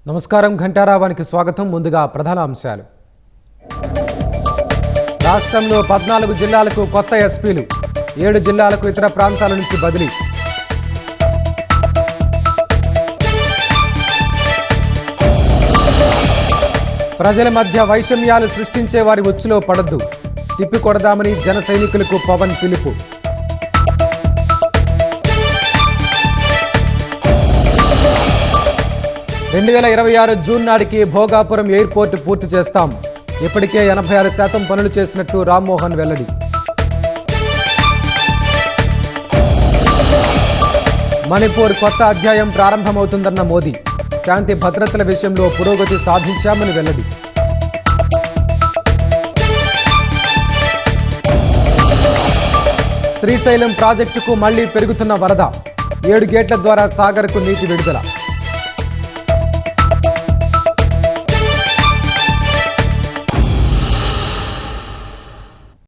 నమస్కారం ఘంటారావానికి స్వాగతం. ముందుగా ప్రధాన అంశాలు. రాష్ట్రంలో 14 జిల్లాలకు కొత్త ఎస్పీలు, 7 జిల్లాలకు ఇతర ప్రాంతాల నుంచి బదిలీ. ప్రజల మధ్య వైషమ్యాలు సృష్టించే వారి ఉచ్చులో పడొద్దు, తిప్పికొడదామని జన సైనికులకు పవన్ పిలుపు. 2026 జూన్ నాటికి భోగాపురం ఎయిర్పోర్టు పూర్తి చేస్తాం. ఇప్పటికే 86% పనులు చేసినట్టు రామ్మోహన్ వెల్లడి. మణిపూర్ కొత్త అధ్యాయం ప్రారంభమవుతుందన్న మోదీ. శాంతి భద్రతల విషయంలో పురోగతి సాధించామని వెల్లడి. శ్రీశైలం ప్రాజెక్టుకు మళ్లీ పెరుగుతున్న వరద. 7 గేట్ల ద్వారా సాగర్కు నీటి విడుదల.